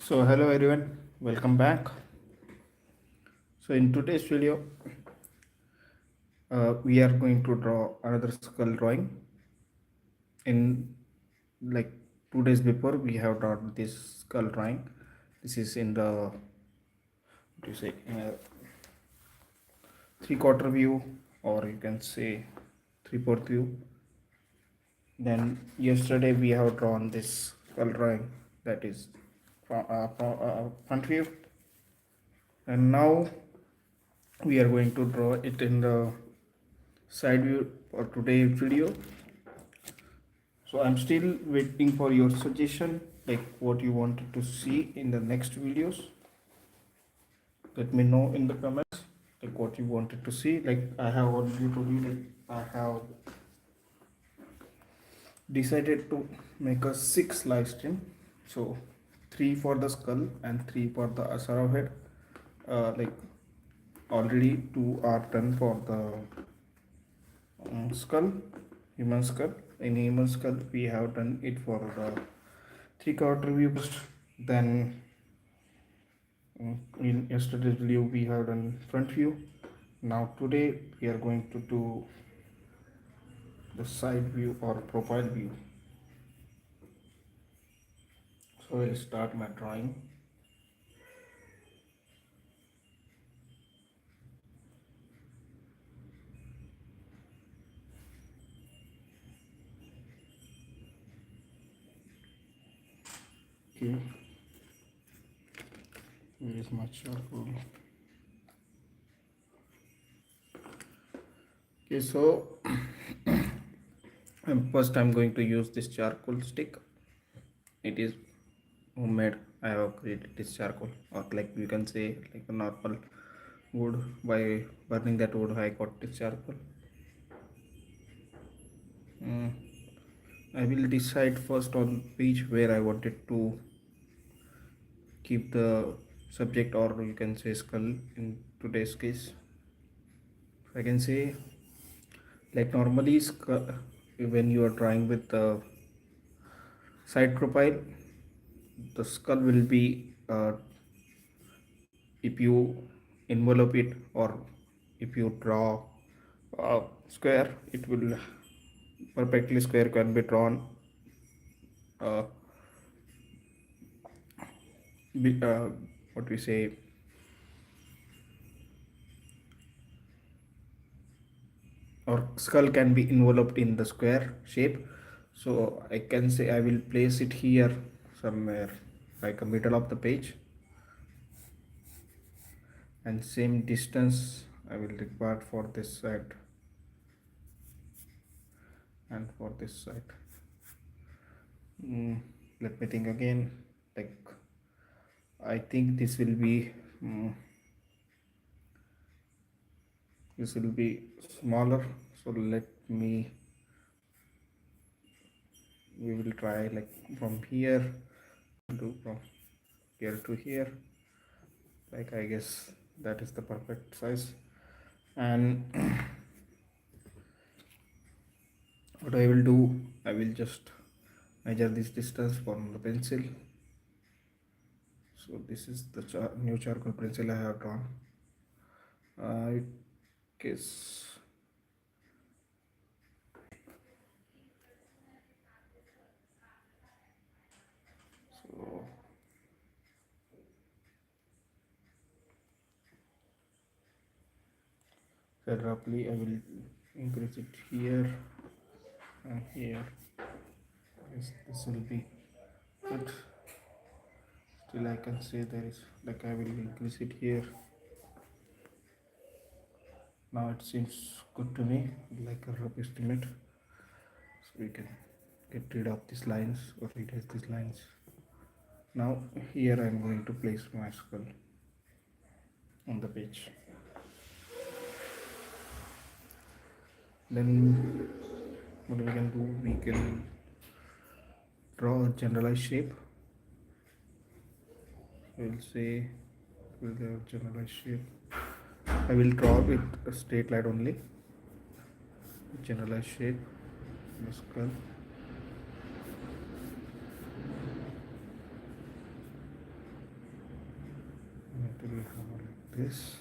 So hello everyone, welcome back. So in today's video, we are going to draw another skull drawing. In like 2 days before, we have drawn this skull drawing. This is in the what do you say, three-quarter view, or you can say three-fourth view. Then yesterday we have drawn this skull drawing, that is front view, and now we are going to draw it in the side view for today's video. So I'm still waiting for your suggestion, like what you wanted to see in the next videos. Let me know in the comments, like what you wanted to see. Like I have already told you, like I have decided to make a 6 live stream. So 3 for the skull and 3 for the Asara head. Like already 2 are done for the skull, human skull. In human skull we have done it for the three-quarter view first. Then in yesterday's video we have done front view. Now today we are going to do the side view or profile view. So I'll start my drawing. Okay, where is my charcoal? Okay, so first I'm going to use this charcoal stick. It is homemade. I have created this charcoal, or like you can say like a normal wood. By burning that wood I got this charcoal. I will decide first on page where I wanted to keep the subject, or you can say skull in today's case. I can say like normally when you are drawing with the side profile, the skull will be if you envelope it, or if you draw a square, it will perfectly square can be drawn uh, what we say, or skull can be enveloped in the square shape. So I can say I will place it here somewhere like a middle of the page, and same distance I will require for this side and for this side. Let me think again. Like I think this will be smaller. So let me, we will try like from here to from here to here. Like I guess that is the perfect size. And what I will do, I will just measure this distance from the pencil. So this is the new charcoal pencil I have drawn. I guess so. So roughly I will increase it here and here. Yes, this will be good. Still I can say there is, like I will increase it here. Now it seems good to me, like a rough estimate. So we can get rid of these lines or erase these lines. Now here I am going to place my skull on the page. Then what we can do, we can draw a generalized shape. We'll say with a generalized shape. I will draw with a straight line only. Generalized shape, skull. it will have like this.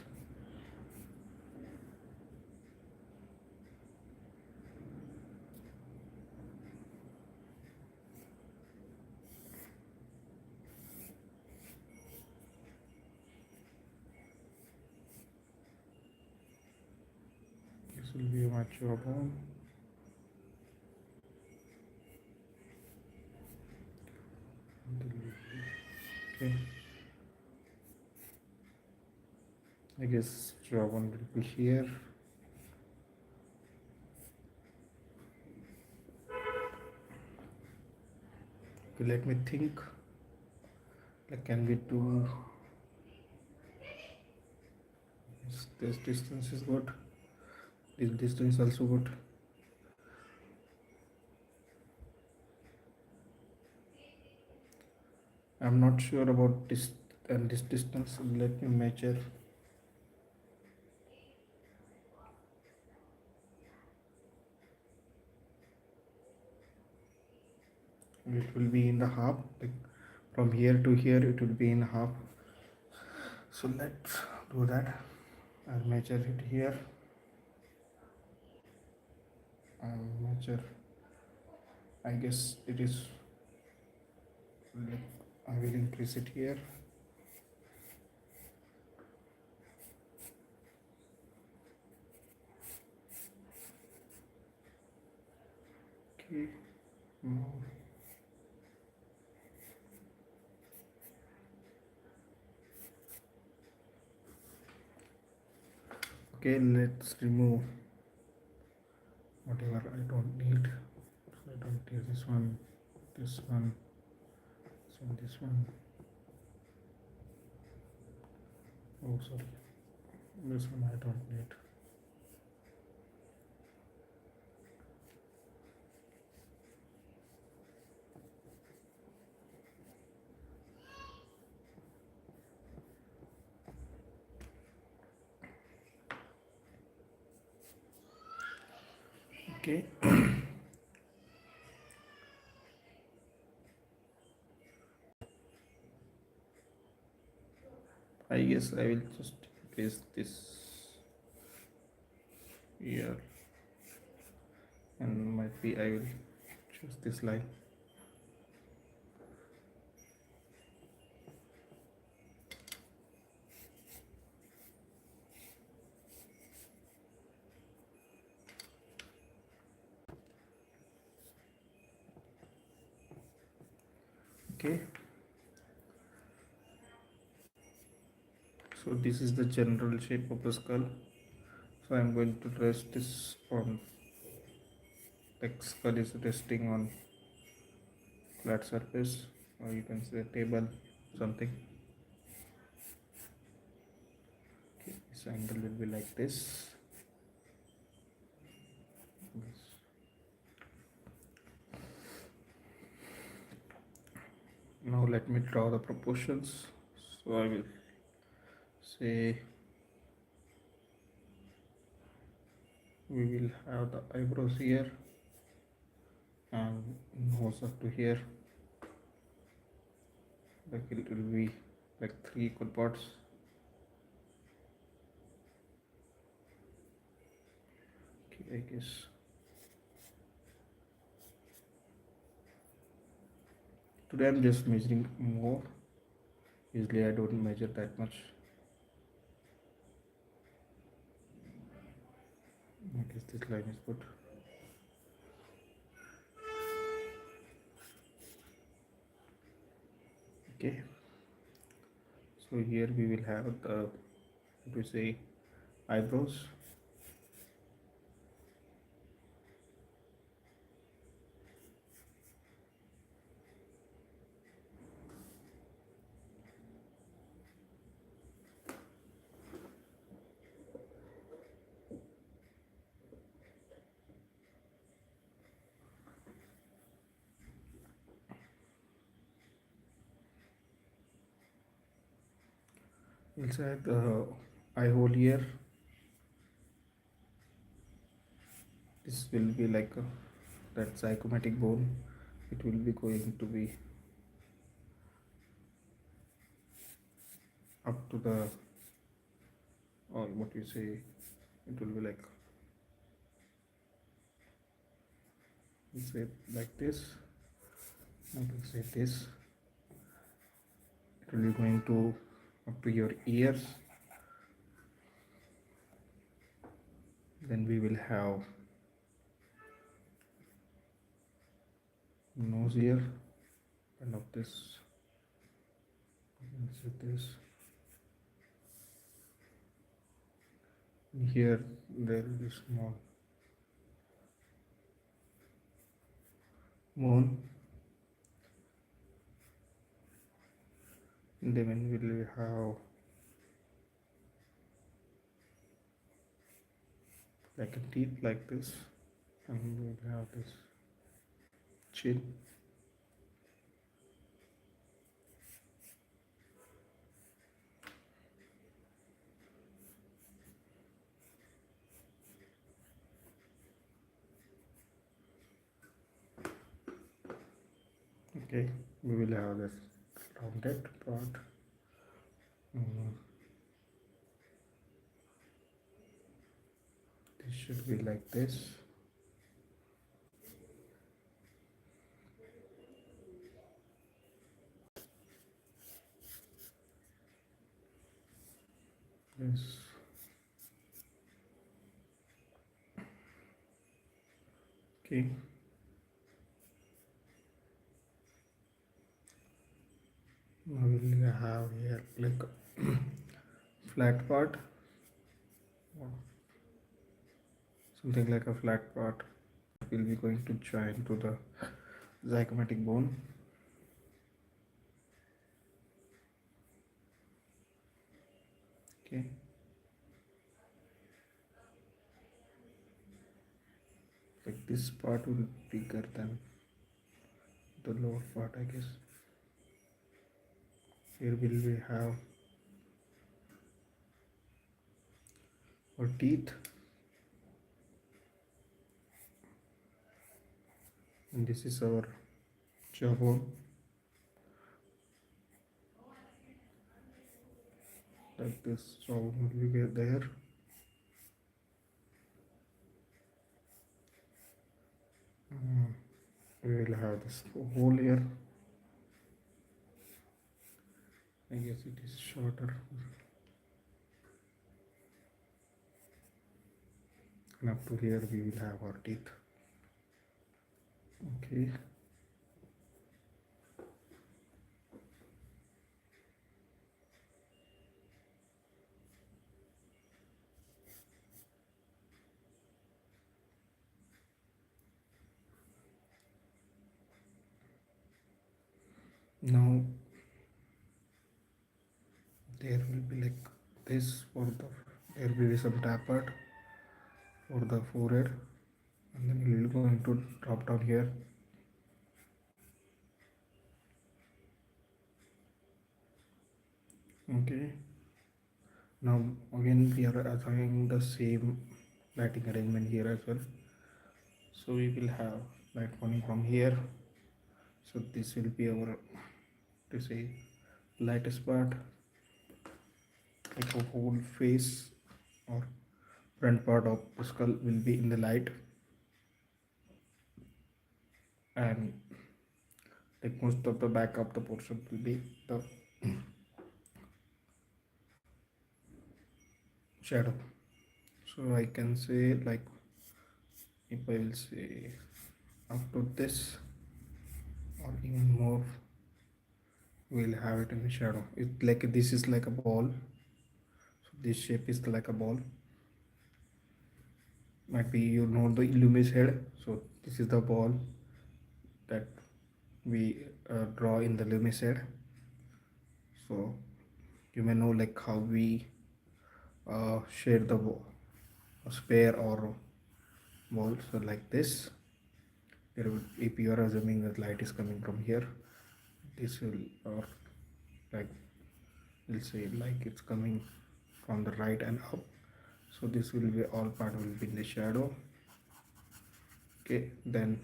This will be my jawbone. Okay. I guess jawbone will be here. Okay, let me think. Like, can we do this distance is good. This distance also good. I'm not sure about this and this distance. Let me measure. It will be in the half. Like from here to here, it will be in half. So let's do that. I'll measure it here. I'll measure. I guess it is. I will increase it here. Okay. Now okay, let's remove whatever I don't need. So I don't need this one, this one, this one. Oh, sorry, this one I don't need. Okay. I guess I will just place this here, and might be I will choose this line. Okay. So this is the general shape of the skull. So I'm going to rest this on, like skull is resting on flat surface, or you can say table, something. Okay, this angle will be like this. Now let me draw the proportions. So I will say we will have the eyebrows here and nose up to here. Like it will be like 3 equal parts. Okay, I guess today I'm just measuring more. Usually I don't measure that much. I guess this line is good. Okay, so here we will have the, what we say, eyebrows. Inside the eye hole here, this will be like that zygomatic bone. It will be going to be up to the, or what you say, it will be like, we say like this. I can say this, it will be going to up to your ears. Then we will have nose here, and of this, you can say this. Here there will be small bone. And then we will have like a teeth like this, and we will have this chin. Okay, we will have this rounded part. This should be like this. Yes. Okay. Now we will have here like flat part, or something like a flat part. Will be going to join to the zygomatic bone. Okay. Like this part will be bigger than the lower part, I guess. Here will we have our teeth, and this is our jawbone. Like this jawbone will be there. We will have this hole here. I guess it is shorter. And up to here we will have our teeth. Okay. Now there will be like this for the, there will be some tapered for the forehead, and then we will going to drop down here. Okay. Now again we are assigning the same lighting arrangement here as well. So we will have light coming from here. So this will be our, to say, lightest part. Like a whole face or front part of the skull will be in the light, and like most of the back of the portion will be the shadow. So I can say, like, if I will say up to this or even more, we'll have it in the shadow. It's like this is like a ball. So this shape is like a ball. Might be you know the Illumis head. So this is the ball that we draw in the Illumis head. So you may know like how we shade the sphere or ball. So like this, there will, if you are assuming that light is coming from here, this will, or like we'll say like it's coming from the right and up, so this will be all part will be in the shadow. Okay, then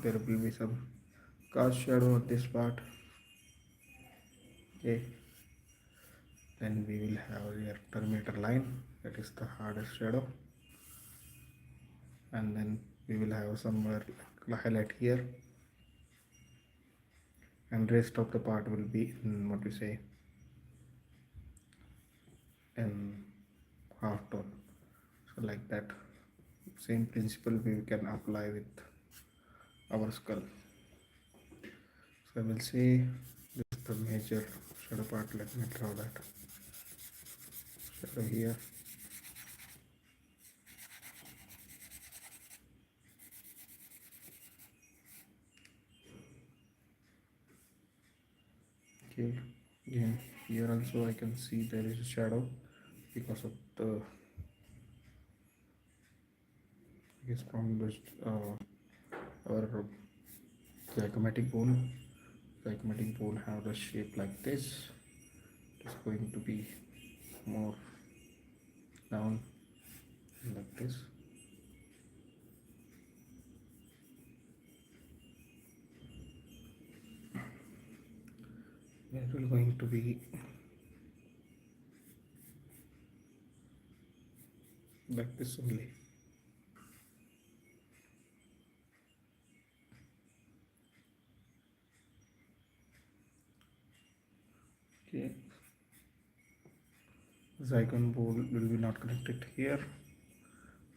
there will be some cast shadow on this part. Okay, Then we will have your perimeter line, that is the hardest shadow, and then we will have somewhere like highlight here, and rest of the part will be in what we say in half tone. So like that, same principle we can apply with our skull. So I will say this is the major shadow part. Let me draw that shadow here. Okay, again here also I can see there is a shadow because of the, I guess from this our zygomatic bone. Zygomatic bone have the shape like this. It's going to be more down like this. It will going to be like this only. Okay, zygon bone will be not connected here.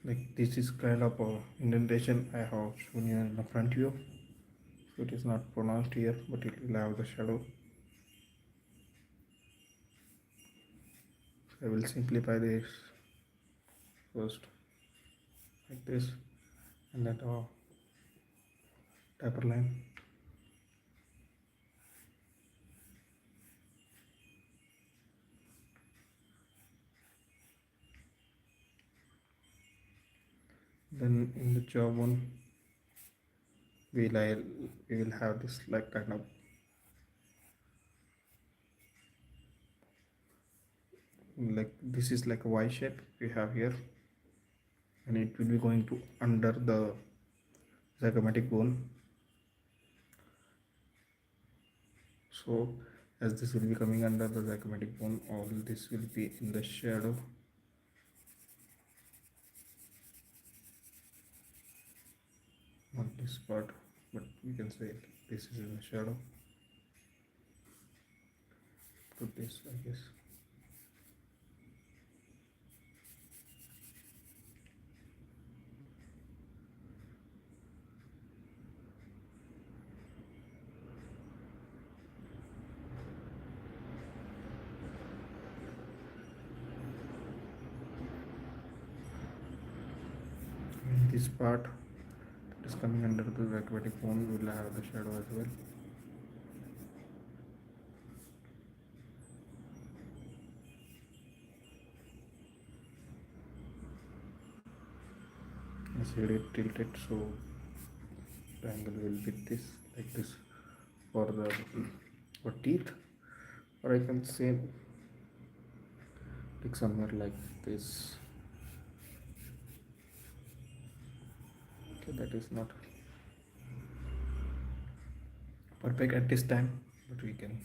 Like this is kind of a indentation I have shown you in the front view. So it is not pronounced here, but it will have the shadow. So I will simplify this first like this, and then taper line. Then in the jaw one, we will have this like kind of like this is like a Y shape we have here, and it will be going to under the zygomatic bone. So as this will be coming under the zygomatic bone, all this will be in the shadow. Not this part, but we can say this is in the shadow. Put this, I guess. And this part that is coming under the zygomatic bone will have the shadow as well. I said it tilted, so the angle will be this, like this, for the for teeth, or I can say like somewhere like this. Okay, that is not perfect at this time, but we can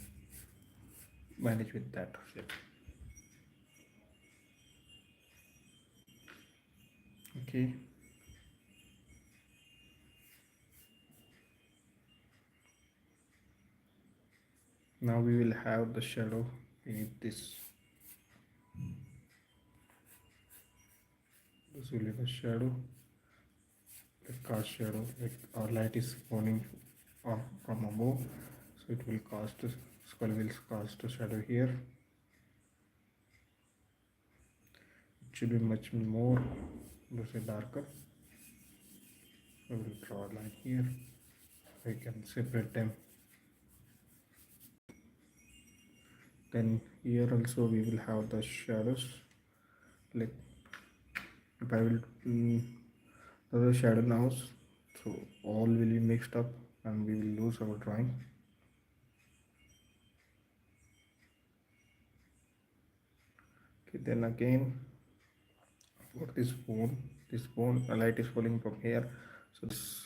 manage with that shape. Okay, now we will have the shadow beneath this. This will be the shadow, the cast shadow. Like our light is falling off from above, so it will cast skull will cast a shadow here. It should be much more, let's say, darker. I will draw a line here. I can separate them. Then here also we will have the shadows. Like if I will the shadow now, so all will be mixed up and we will lose our drawing. Okay, then again for this bone, a light is falling from here, so this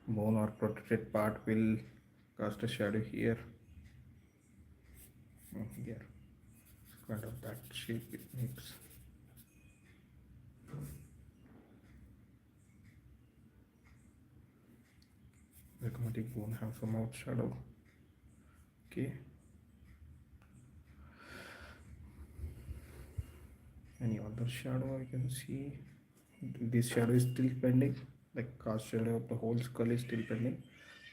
bone or protected part will cast a shadow here. here. Kind of that shape it makes. Recommending won't have some out shadow. Okay. Any other shadow I can see? This shadow is still pending. Like cast shadow of the whole skull is still pending.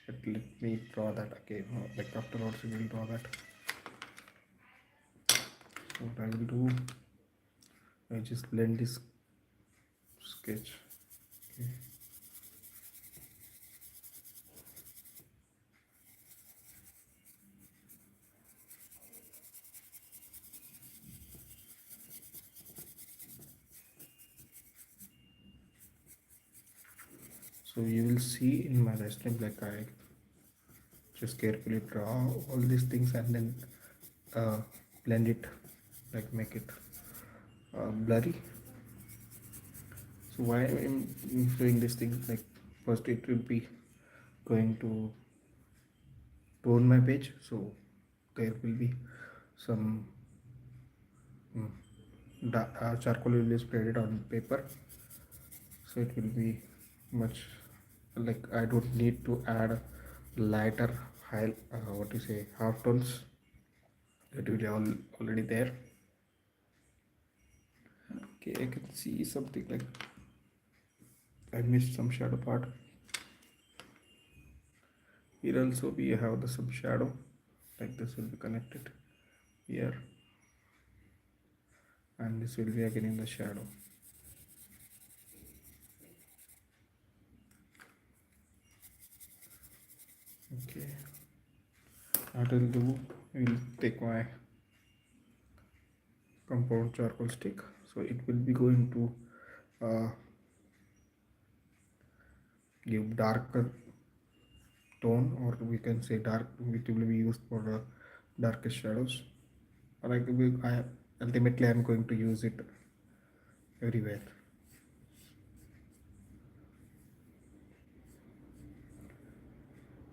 But let me draw that again. Like afterwards we will draw that. So what I will do, I just blend this sketch. Okay. So you will see in my wrestling, like I just carefully draw all these things and then uh, blend it, like make it blurry. So why I'm doing this thing, like first it will be going to tone my page, so there will be some charcoal will be spread on paper, so it will be much, like I don't need to add lighter high what you say half tones, it will be already there. Okay, I can see something like I missed some shadow part. Here also we have the some shadow, like this will be connected here, and this will be again in the shadow. Okay, what I'll do, I will take my compound charcoal stick, so it will be going to give darker tone, or we can say dark, which will be used for the darkest shadows. Like I ultimately I'm going to use it everywhere.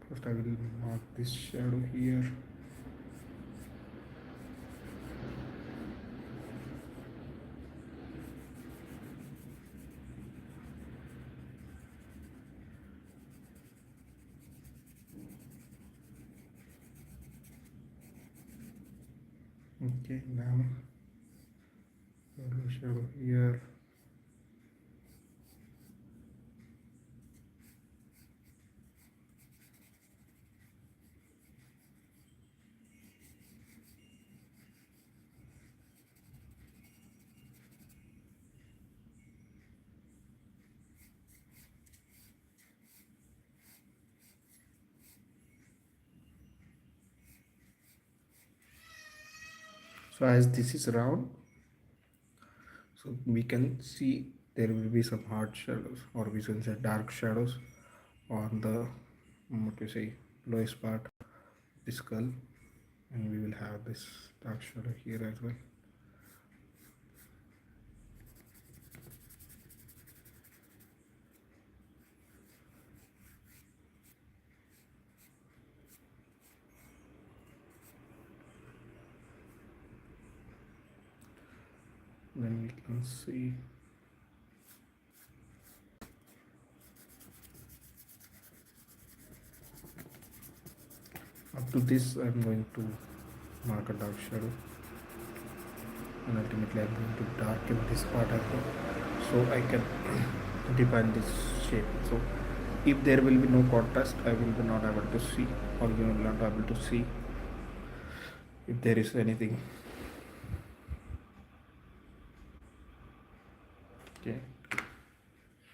First I will mark this shadow here. Okay, now yellow shadow here. So as this is round, so we can see there will be some hard shadows, or we can say dark shadows on the what to say lowest part of the skull, and we will have this dark shadow here as well. Then we can see up to this I'm going to mark a dark shadow, and ultimately I'm going to darken this part as well, so I can define this shape. So if there will be no contrast, I will be not able to see, or you will not able to see if there is anything. Okay,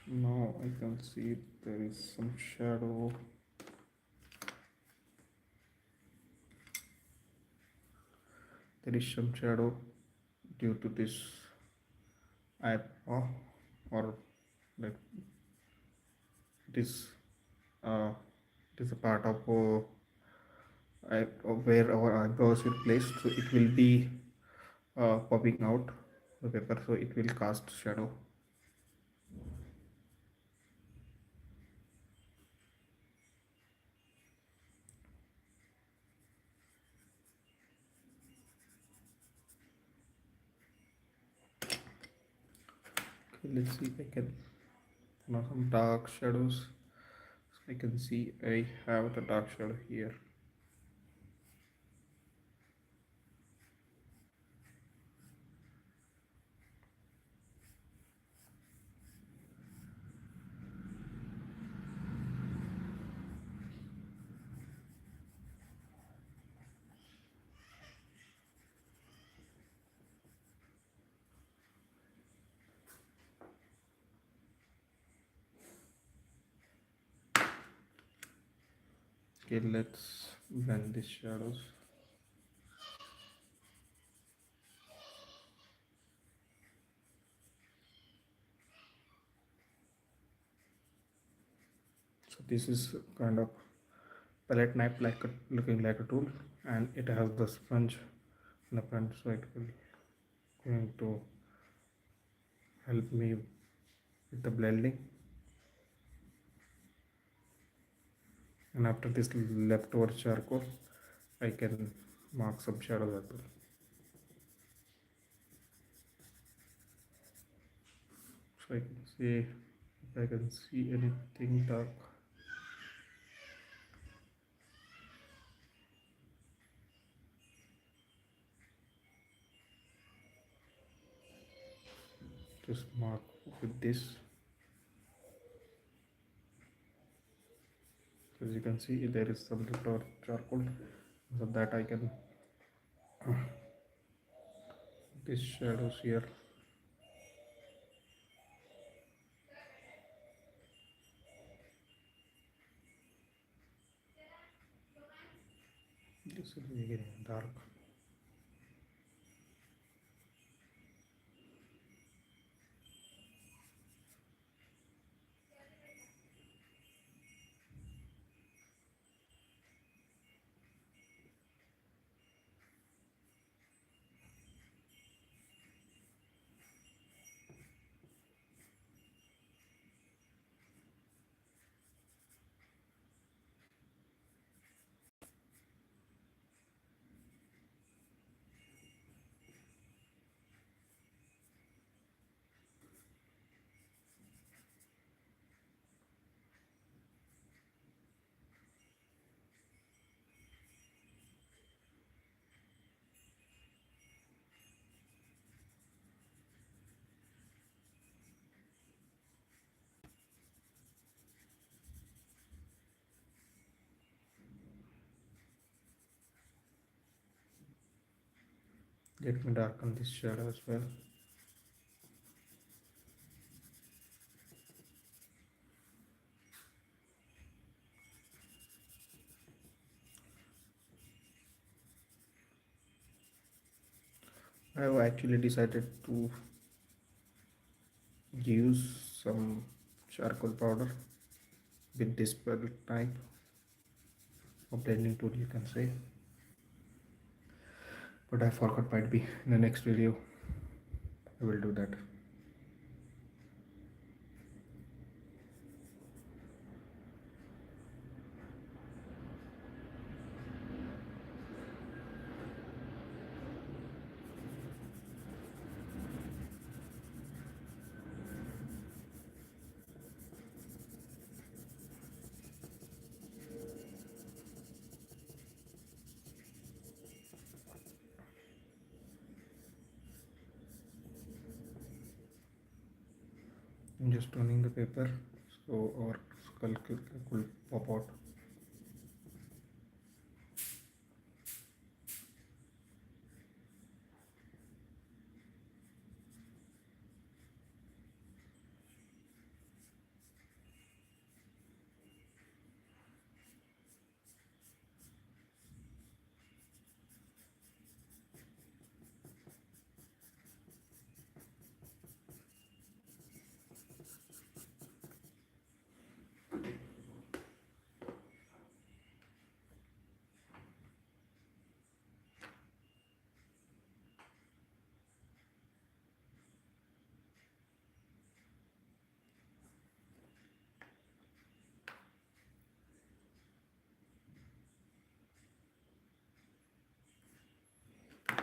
now I can see there is some shadow. There is some shadow due to this eyebrow, or like this it is a part of where our eyebrows will placed, so it will be popping out the paper, so it will cast shadow. Okay, let's see if I can now some dark shadows. So I can see I have the dark shadow here. Okay, let's blend these shadows. So this is kind of palette knife like looking like a tool, and it has the sponge in the front, so it will going to help me with the blending. And after this leftover charcoal, I can mark some shadows as well. So I can see if I can see anything dark. Just mark with this. As you can see, there is some leftover charcoal, so that I can these shadows here. This will be getting dark. Let me darken this shadow as well. I have actually decided to use some charcoal powder with this type of blending tool, you can say, but I forgot. Might be in the next video I will do that. I'm just turning the paper so our skull will pop out.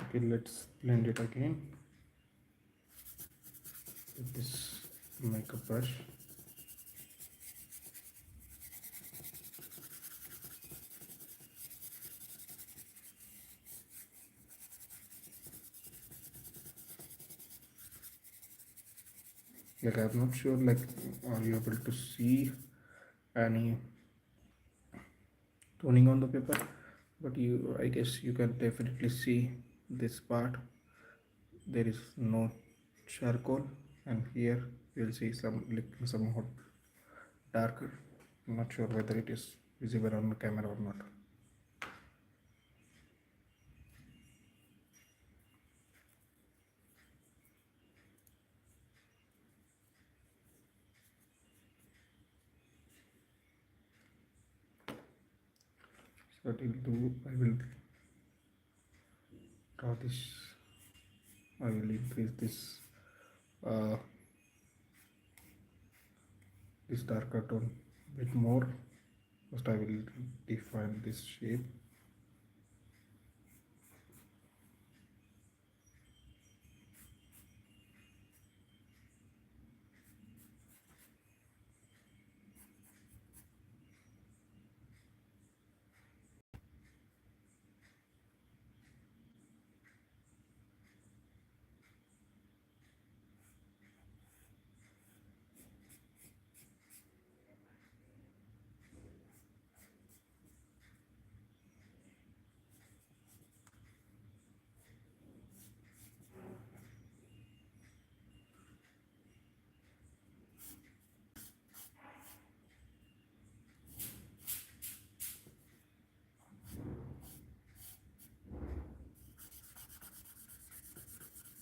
Okay, let's blend it again with this makeup brush. Like I'm not sure, like are you able to see any toning on the paper, but you, I guess you can definitely see this part. There is no charcoal, and here you'll see some like somewhat darker. I'm not sure whether it is visible on the camera or not. So what I'll do, I will draw this. I will increase uh, this darker tone a bit more. First, I will define this shape.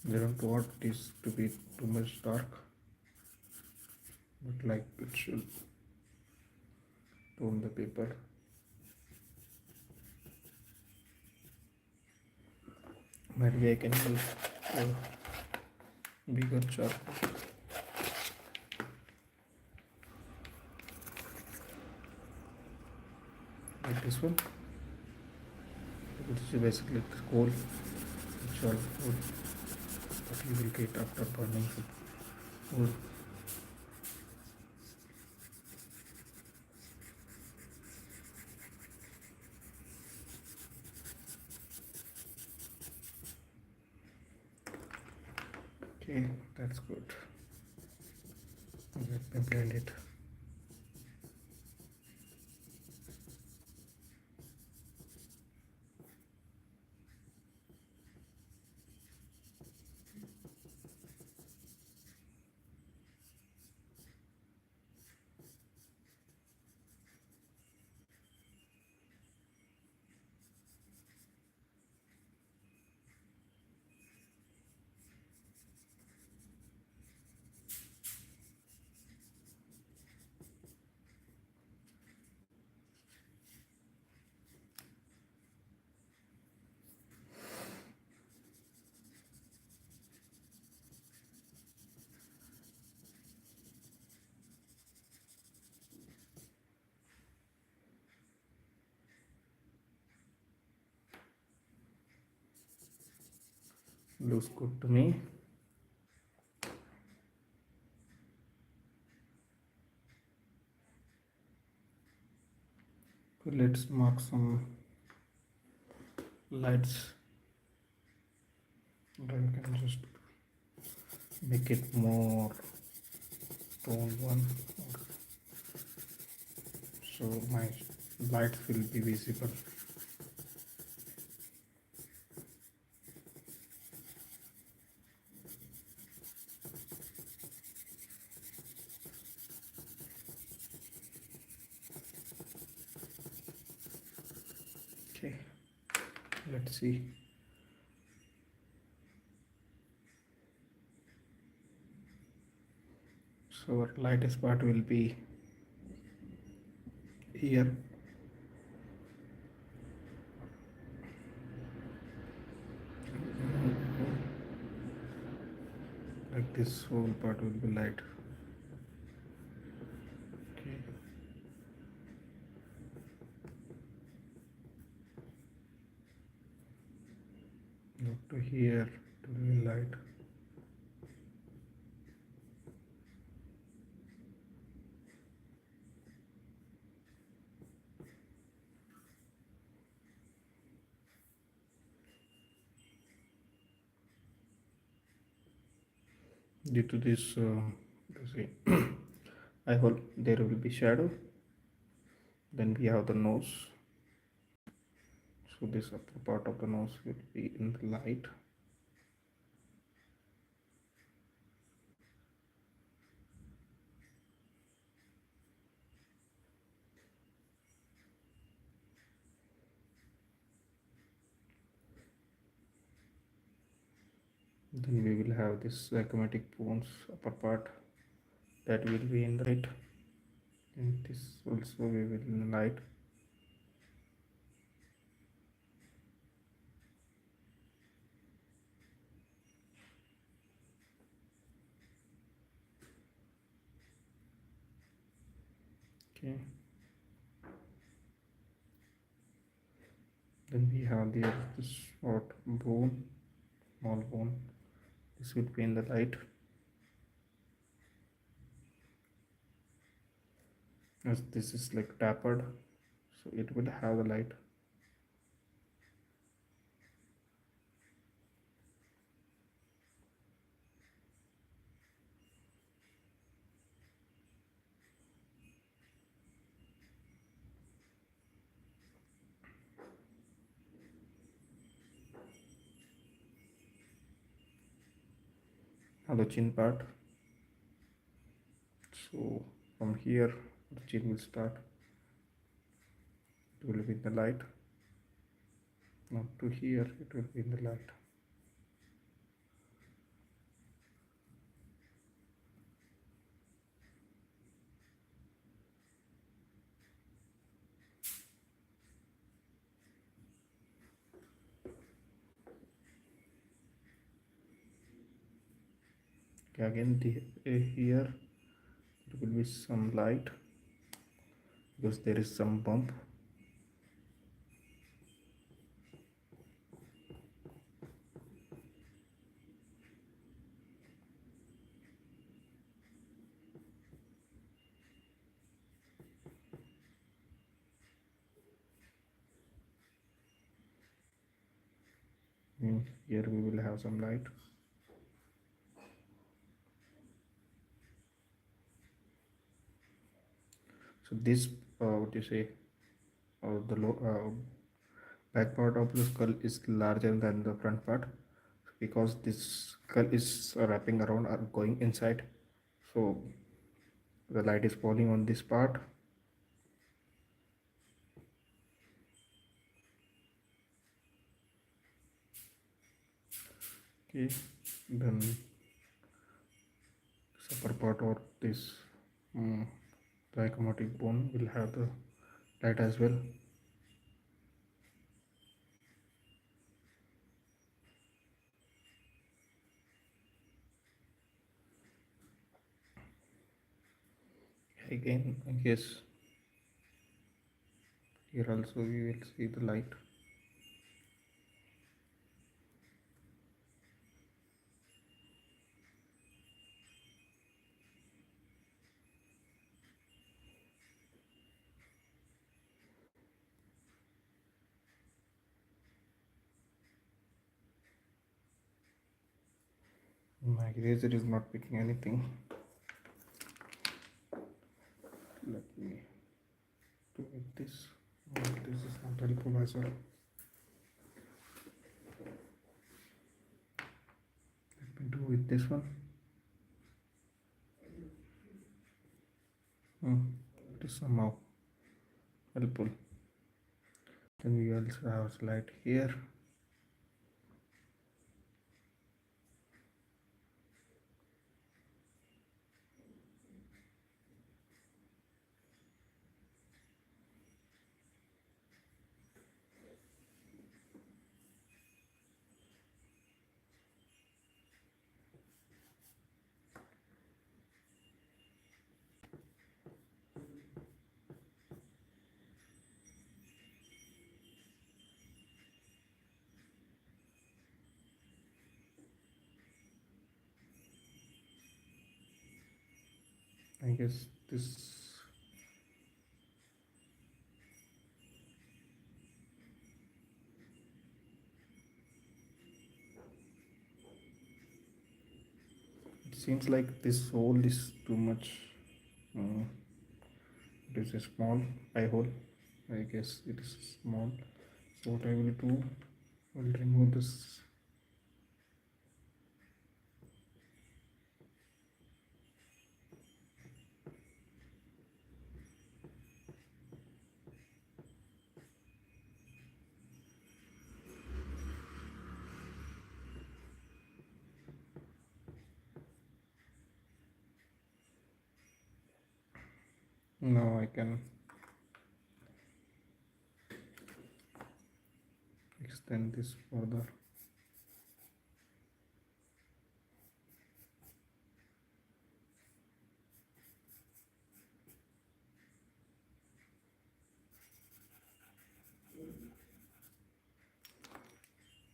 I don't want this to be too much dark, but like it should tone the paper. Maybe I can use a bigger charcoal like this one. This is basically the coal which all wood that you will get after burning wood. Okay, that's good. Let me blend it. Looks good to me. So let's mark some lights. Then you can just make it more tone one, so my lights will be visible. Okay, let's see. So our lightest part will be here. Like this whole part will be light. Okay. Up to here to be light. Due to this, you see, I hope there will be shadow. Then we have the nose. So this upper part of the nose will be in the light. Then we will have this achromatic bones upper part that will be in the light, and this also we will in the light. Okay. Then we have this short bone, small bone. This will be in the light. As this is like tapered, so it will have the light. Now the chin part. So from here the chin will start. It will be in the light. Now to here it will be in the light. Okay, again here it will be some light because there is some bump. And here we will have some light. So this what do you say, the back part of the skull is larger than the front part because this skull is wrapping around or going inside, so the light is falling on this part. Okay, then this upper part or this dichromatic bone will have the light as well. Again, I guess here also we will see the light. My eraser is not picking anything. Let me do with this. Oh, this is not helpful as well. Let me do with this one. It is somehow helpful. Then we also have light here. I guess this seems like this hole is too much. uh, it is a small eye hole. I guess it is small. So what I will do, I will remove this. Now I can extend this further.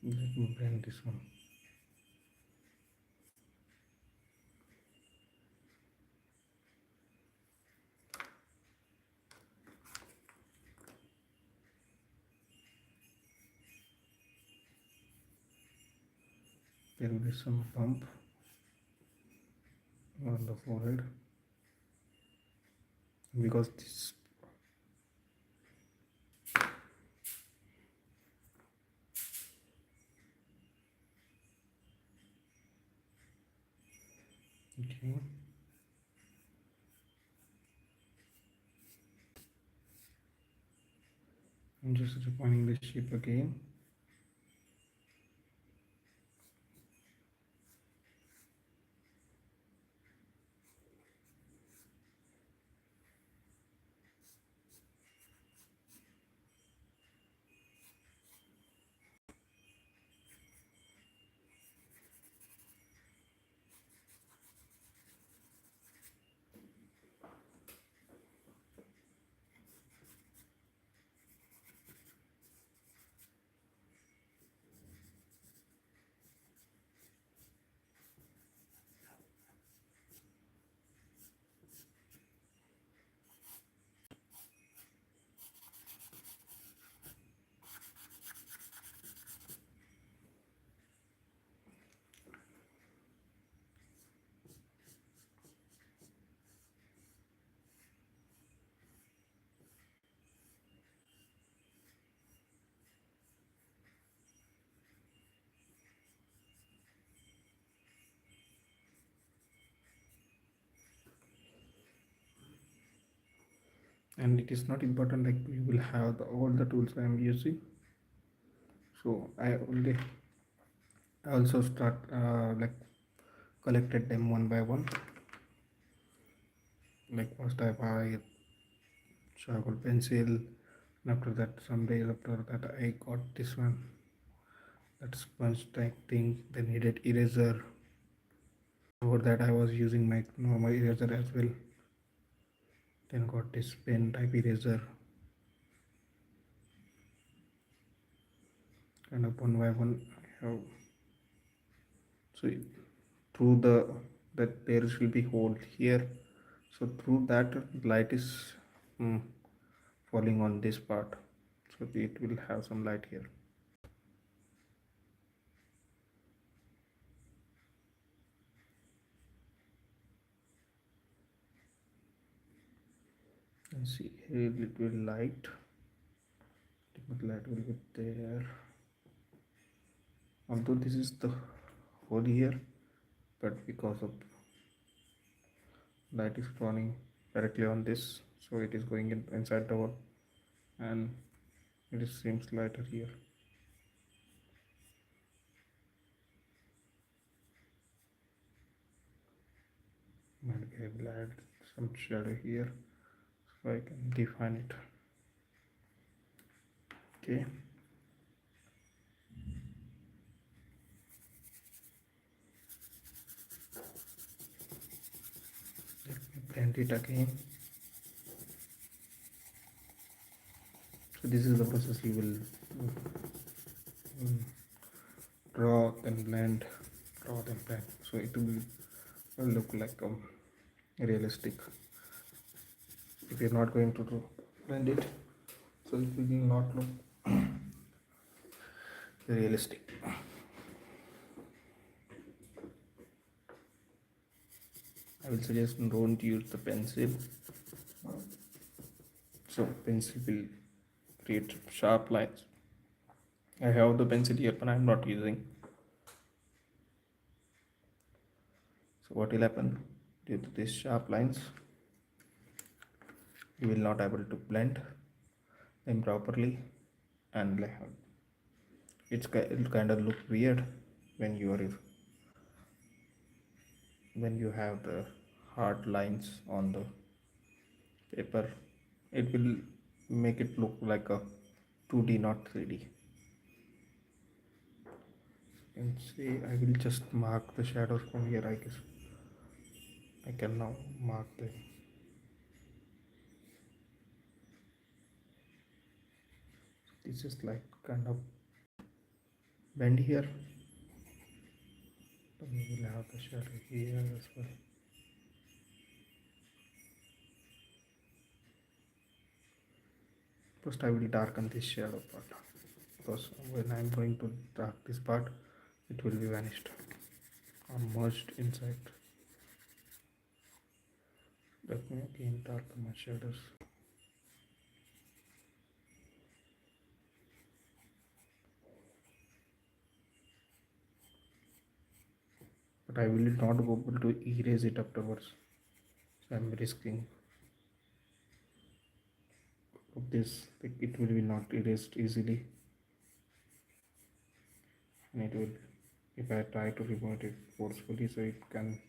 Let me blend this one. There will be some bump on the forehead because this. Okay. I'm just refining the shape again. And it is not important like you will have all the tools I am using. So I also start like collected them one by one. Like first I buy charcoal pencil, and after that some days after that I got this one, that sponge type thing. Then needed eraser. For that I was using my normal eraser as well. Then got this pen type eraser. Kind of one by one I have. So through that there will be hole here, so through that light is mm, falling on this part, so it will have some light here. And see here it will light, but light will be there, although this is the hole here, but because of light is falling directly on this, so it is going inside the hole, and it seems lighter here. Maybe I will add some shadow here so I can define it. Okay. Blend it again. So this is the process you will draw, then blend, draw, then blend. So it will look like realistic. If you're not going to blend it, so it will not look realistic. I will suggest don't use the pencil. So pencil will create sharp lines. I have the pencil here but I'm not using. So what will happen due to these sharp lines, you will not able to blend them properly, and it kind of look weird when you have the hard lines on the paper. It will make it look like a 2D, not 3D. You can see I will just mark the shadows from here. I guess I can now mark them. This is like kind of bend here. Then we will have the shadow here as well. First I will darken this shadow part, because when I am going to dark this part, it will be vanished or merged inside. Let me again darken my shadows. But I will not be able to erase it afterwards. So I am risking of this, like it will be not erased easily. And it will, if I try to remove it forcefully, so it can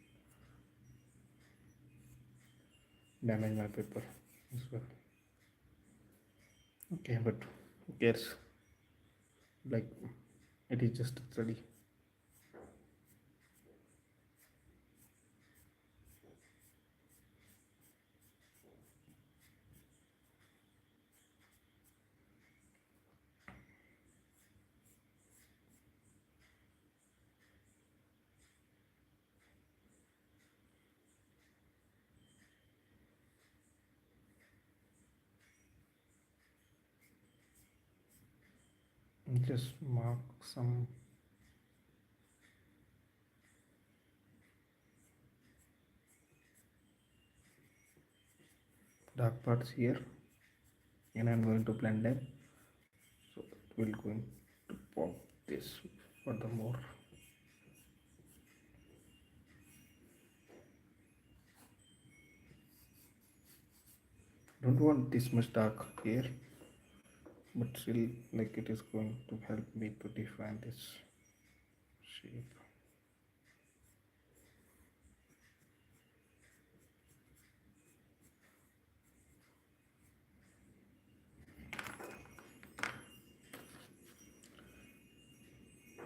damage my paper as well. Okay, but who cares? Like, it is just a study. Just mark some dark parts here, and I'm going to blend them, so it will going to pop this furthermore. Don't want this much dark here, but still, like, it is going to help me to define this shape.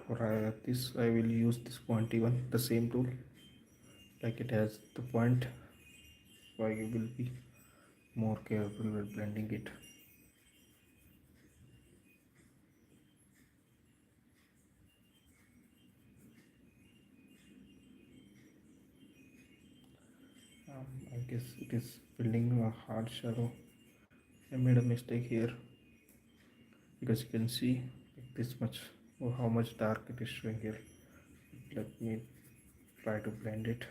For this I will use this pointy one, the same tool, like it has the point, so I will be more careful with blending it. I guess it is building a hard shadow. I made a mistake here, because you can see like this much, or how much dark it is showing here. Let me try to blend it.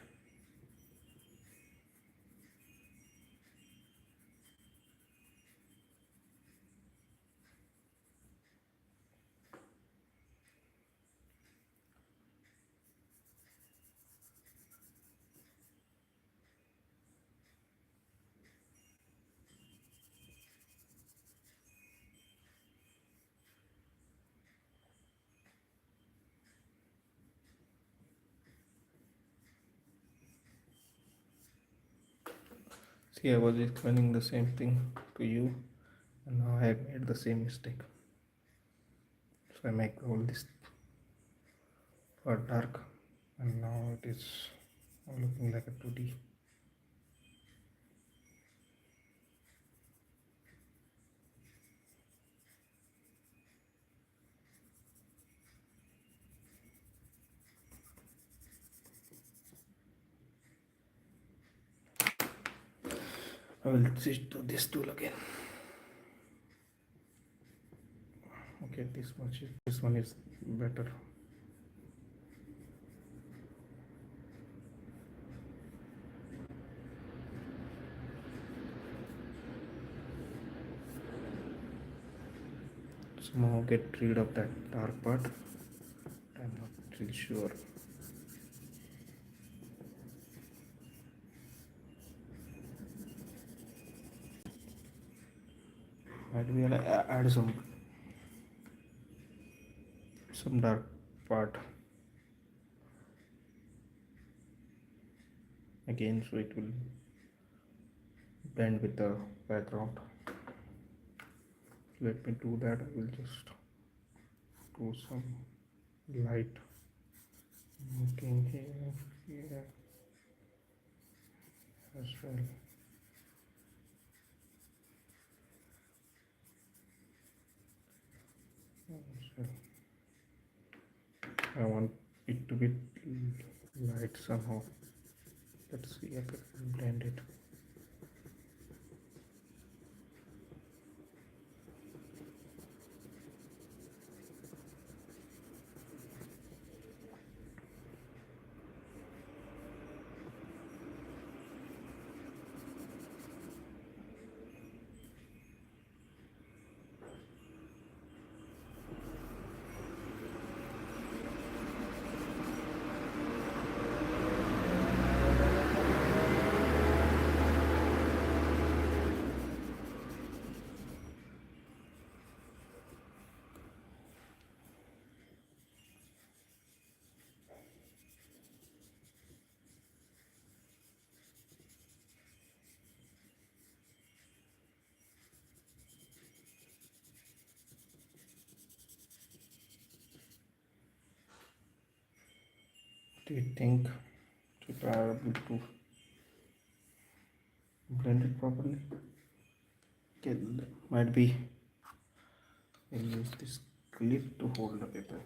See, I was explaining the same thing to you, and now I had made the same mistake. So I make all this part dark, and now it is looking like a 2D. I will switch to this tool again. Okay, this one is better. somehow get rid of that dark part. I'm not really sure. Might be add some dark part again, so it will blend with the background. Let me do that. I will just do some light making here as well. I want it to be light somehow. Let's see if I can blend it. Do you think people are able to blend it properly? Okay, might be we'll use this clip to hold the paper.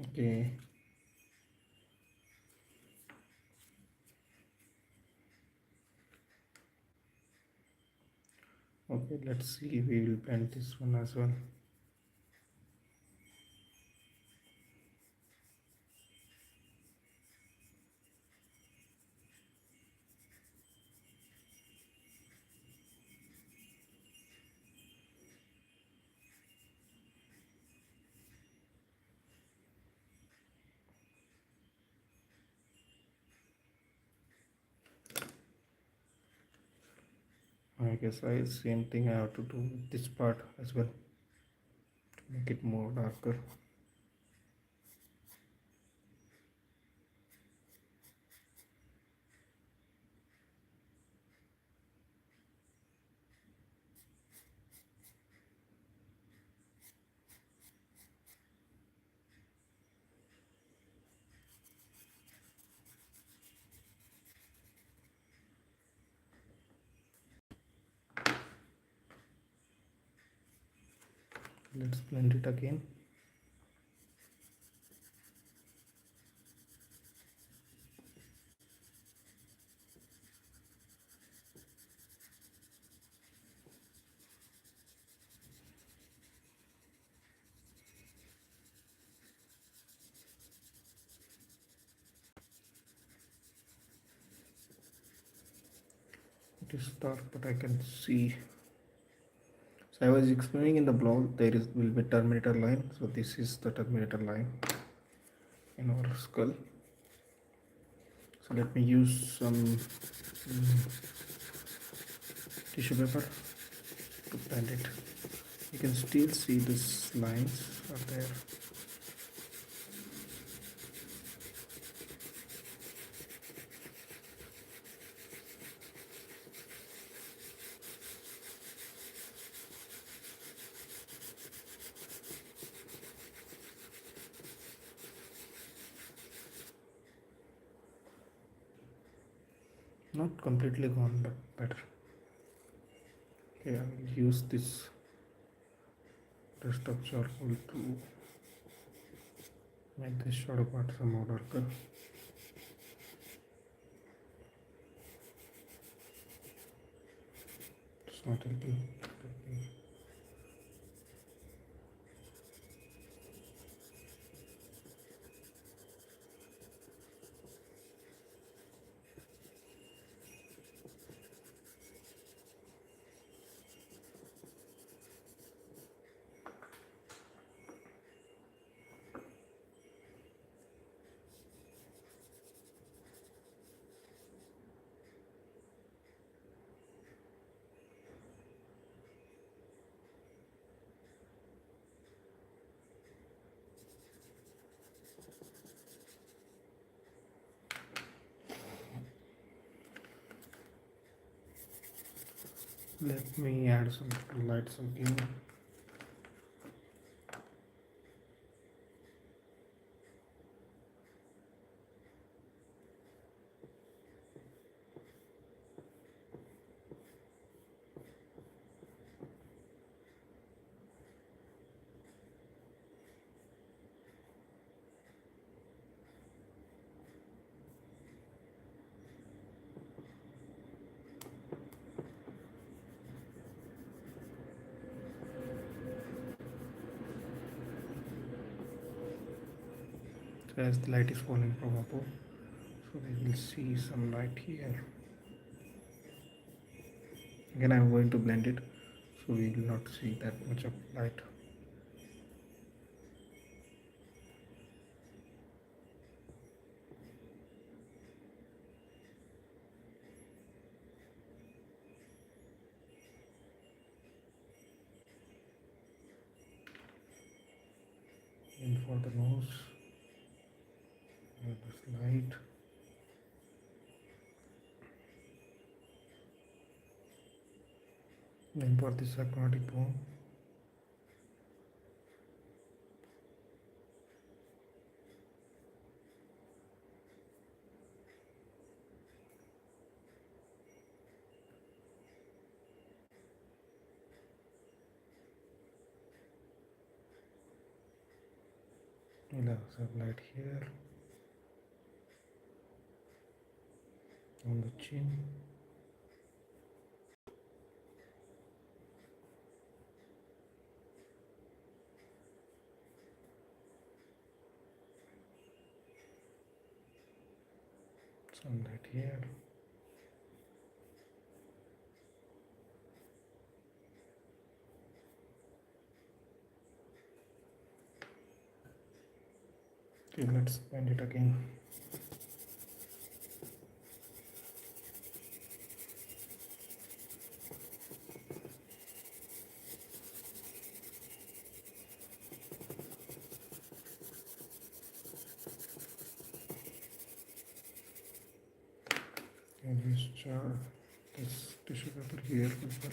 Okay. Okay, let's see. We will blend this one as well. I guess same thing I have to do with this part as well to make it more darker. Let's blend it again. It is dark, but I can see. So I was explaining in the blog there will be terminator line. So this is the terminator line in our skull. So let me use some tissue paper to blend it. You can still see these lines are there. Not completely gone, but better. Okay, I will use this desktop charcoal to make this shadow part some more darker. It's not helping. Let me add some lights again. So as the light is falling from above, so we will see some light here. Again, I am going to blend it, so we will not see that much of light. And for the nose, this light. Then for this aquatic bone, we'll have some light here on the chin. Some light here. Okay, let's blend it again. And use this tissue paper here as well.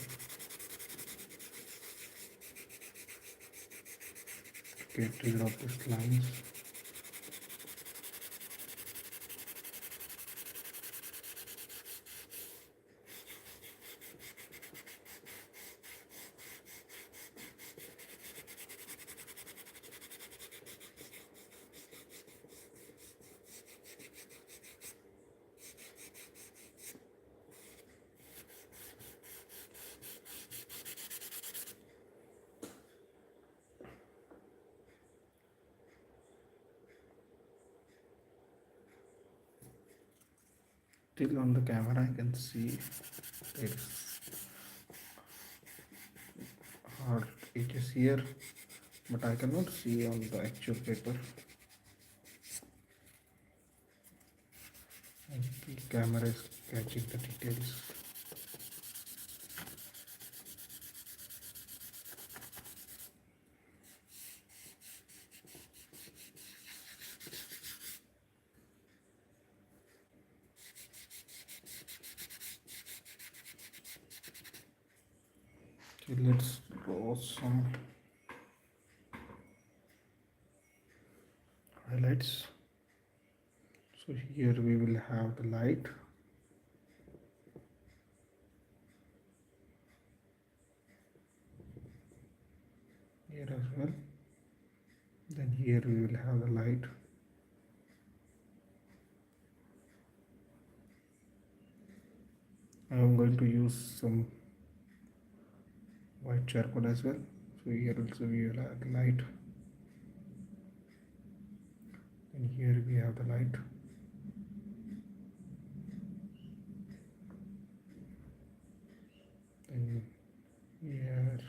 Get rid of these lines. Still on the camera I can see it's hard edges here, but I cannot see on the actual paper. And the camera is catching the details. Okay, let's draw some highlights. So here we will have the light, here as well. Then here we will have the light. I am going to use some white charcoal as well. So here also we will have the light. And here we have the light. Then here,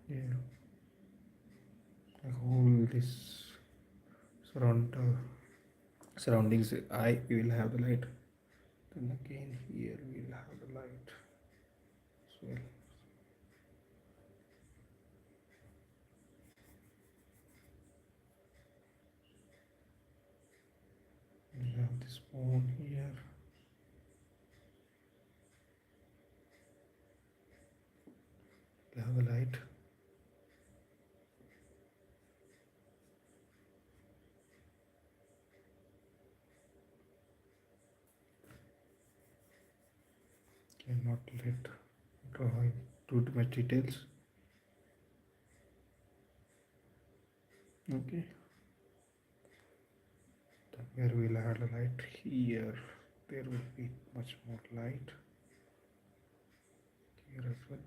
here, the whole this surroundings I will have the light. Then again here we will have the light as well. We have this bone here. We have the light. Cannot let drawing too much details. Okay. Then where we'll add the light here, there will be much more light here as well.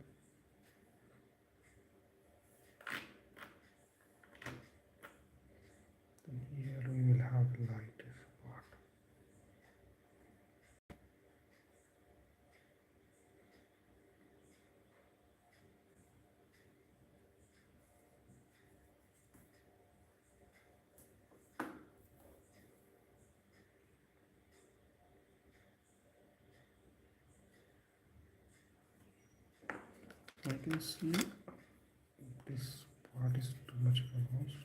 Then here we will have light as part. I can see this part is too much almost.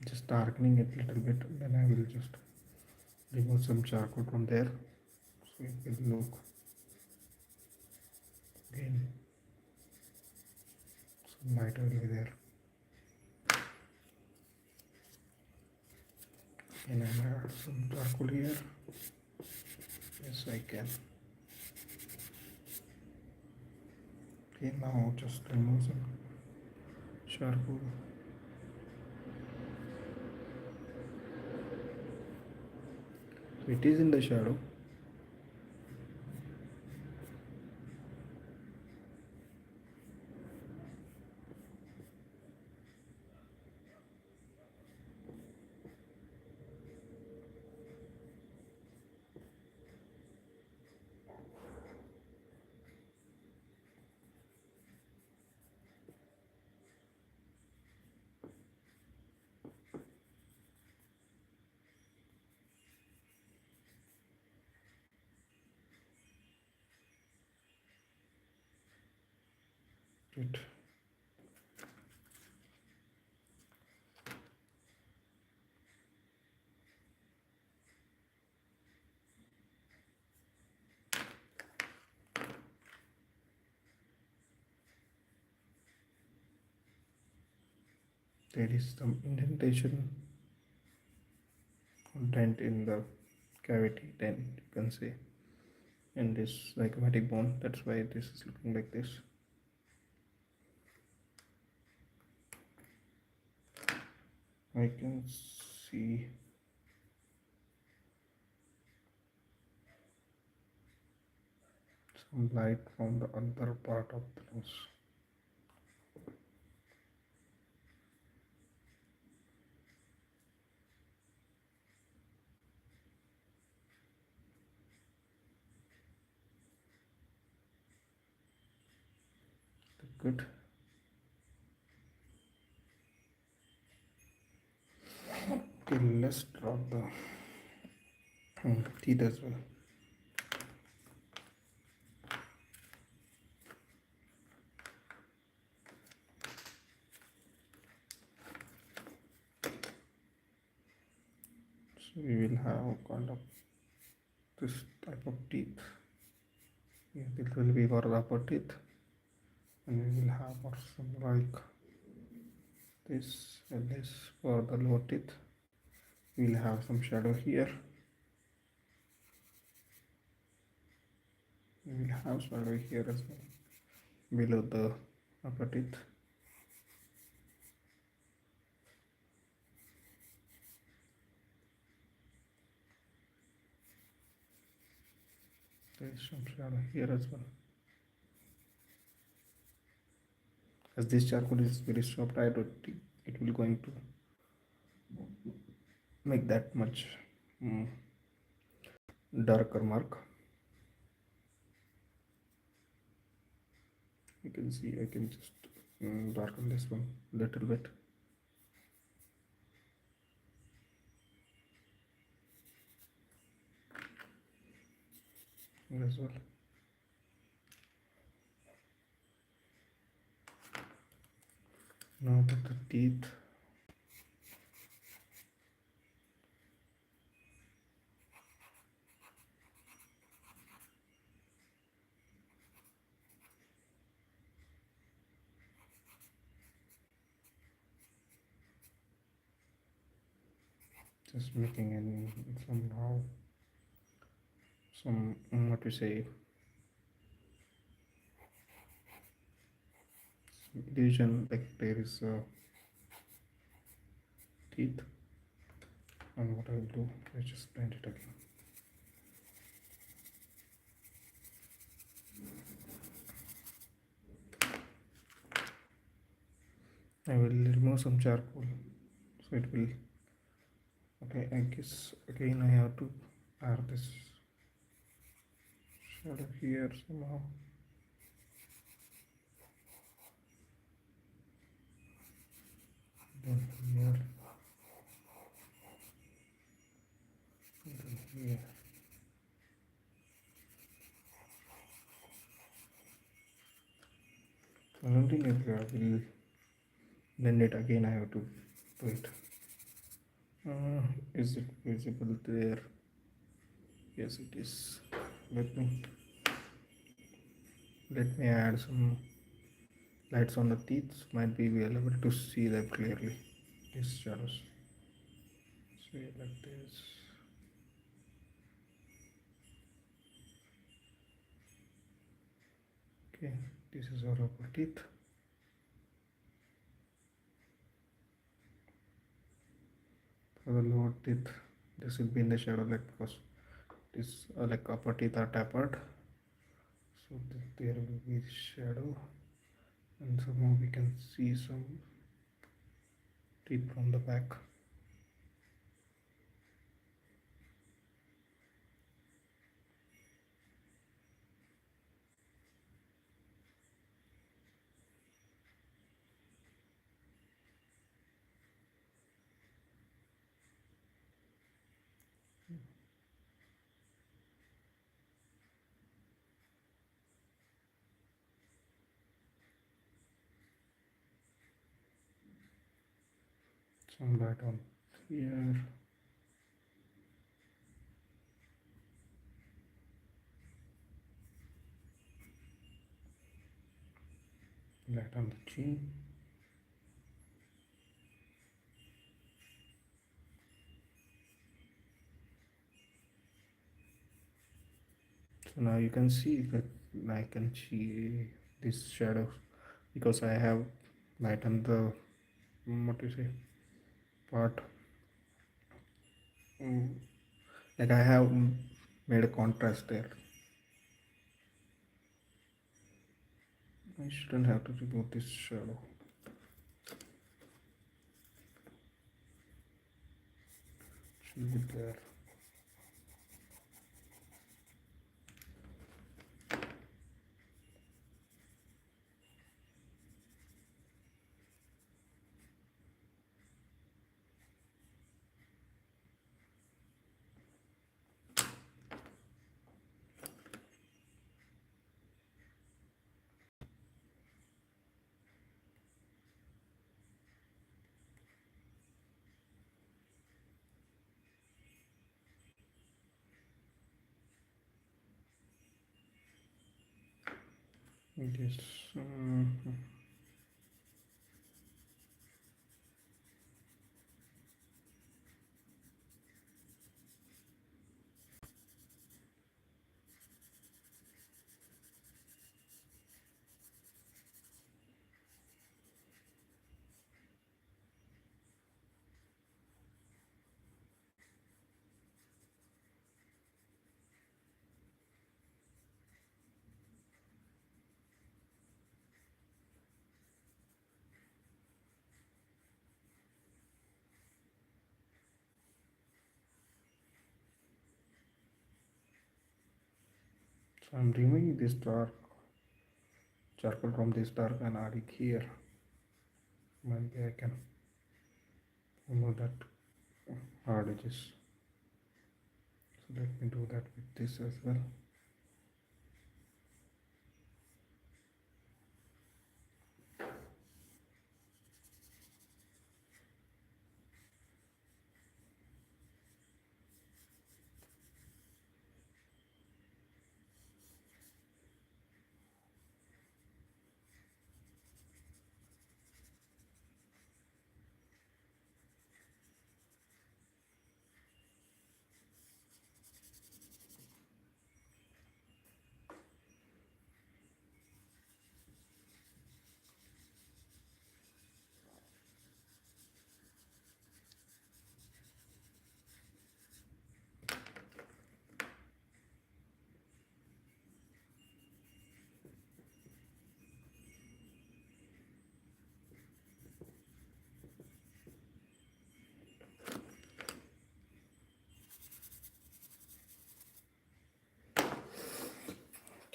Just darkening it a little bit, then I will just remove some charcoal from there so it will look again some light will be there. And I'll add some charcoal here. Yes, I can. Okay, now just remove some charcoal. So it is in the shadow. Good. There is some indentation or dent in the cavity, then you can say, in this zygomatic bone. That's why this is looking like this. I can see some light from the other part of the nose. Good. Okay, let's draw the teeth as well. So we will have kind of this type of teeth. We will it will be for the upper teeth, and we will have for some like this, and this for the lower teeth. We will have some shadow here. We will have shadow here as well below the upper teeth. There is some shadow here as well. As this charcoal is very soft, I don't think it will going to make that much mm, darker mark. You can see I can just darken this one a little bit. As well. Now about the teeth. Just making an somehow some what we say illusion, like there is a teeth, and what I will do is just blend it again. I will remove some charcoal so it will. Okay, I guess again I have to add this shadow here somehow. Then here. Then here. I don't think I will blend it again. I have to do it. Is it visible there? Yes, it is. Let me add some lights on the teeth. Might be able to see them clearly. These shadows. See like this. Okay, this is our upper teeth. For the lower teeth, this will be in the shadow, like because this like upper teeth are tapered, so there will be shadow, and somehow we can see some teeth from the back. Some light on here. Light on the chin. So now you can see that I can see this shadow because I have light on the what you say part. Like I have made a contrast there. I shouldn't have to remove this shadow. Should be there. It is. So I'm removing this dark charcoal from this dark and add it here. Maybe I can remove that hard edges. So let me do that with this as well.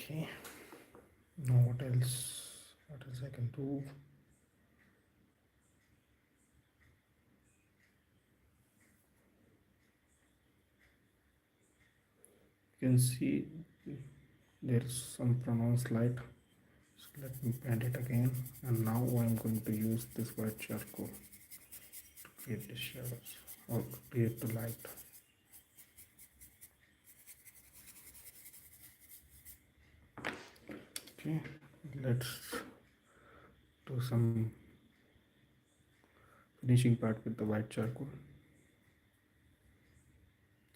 Okay. Now what else? What else I can do? You can see there is some pronounced light. So let me paint it again. And now I'm going to use this white charcoal to create the shadows or create the light. Okay, let's do some finishing part with the white charcoal.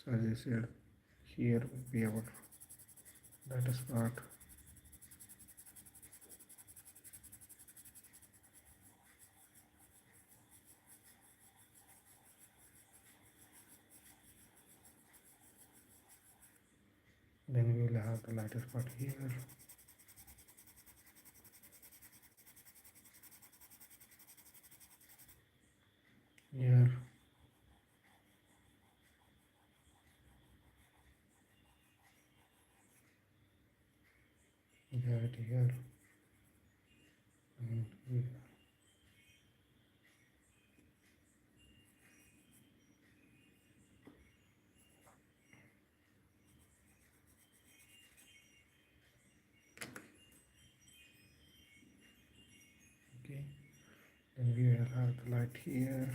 So as I said, here would be our latest part. Then we will have the lighter part here. Here. We have it here. And here. Okay. Then we will have the light here.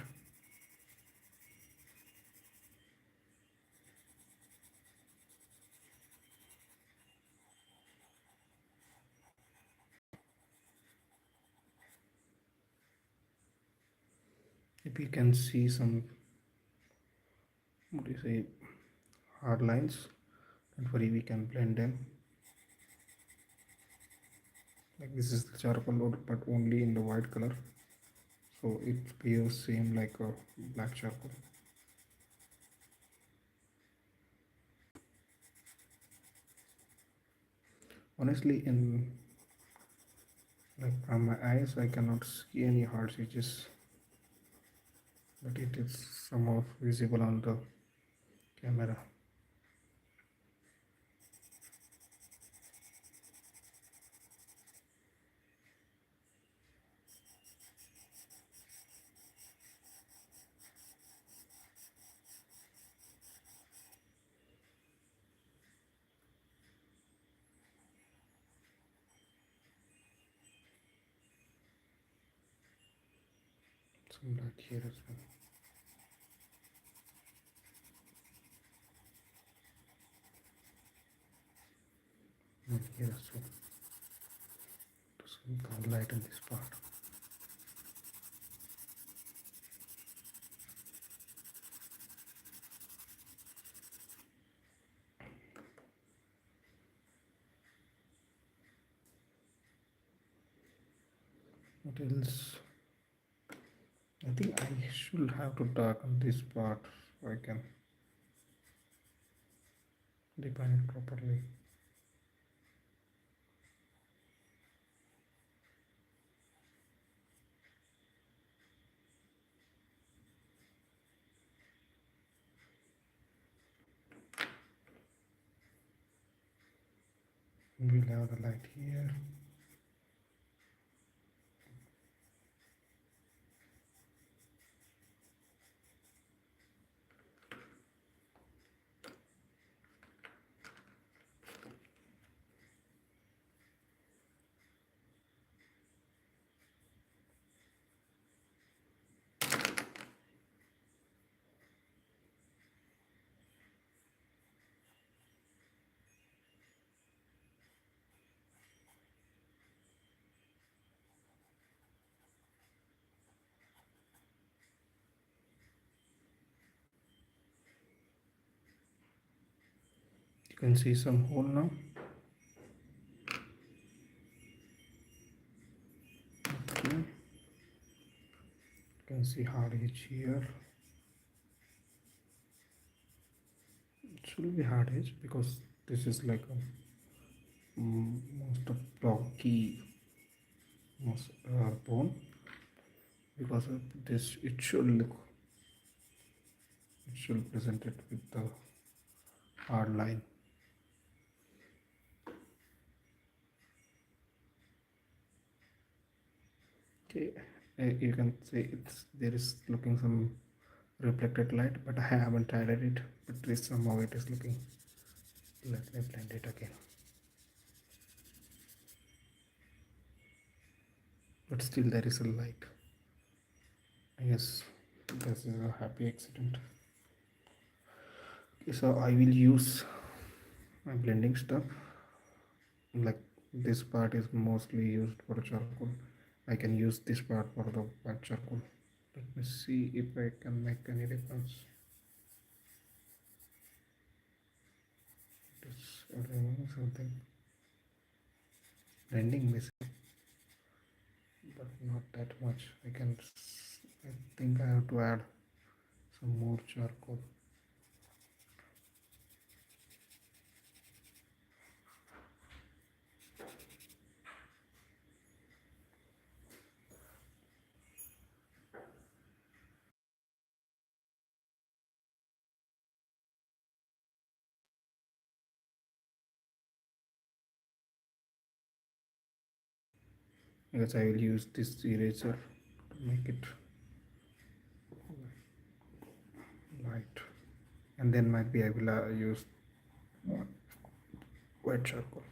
If you can see some, what do you say, hard lines, and for we can blend them. Like this is the charcoal load, but only in the white color, so it behaves same like a black charcoal. Honestly, in like from my eyes, I cannot see any hard edges, but it is somehow visible on the camera. Some light here as well. And here as well. some light in this part. What else? I think I should have to darken this part so I can define it properly. We'll have the light here. You can see some hole now. Okay. You can see hard edge here. It should be hard edge because this is like a most of blocky bone. Because of this, it should present it with the hard line. Okay, you can see there is looking some reflected light, but I haven't added it, but this somehow it is looking. Let me blend it again. But still there is a light. Yes, this is a happy accident. Okay, so I will use my blending stuff. Like this part is mostly used for charcoal. I can use this part for the white charcoal. Let me see if I can make any difference. It is removing something. Blending missing, but not that much. I think I have to add some more charcoal. Because I will use this eraser to make it light, and then might be I will use white charcoal.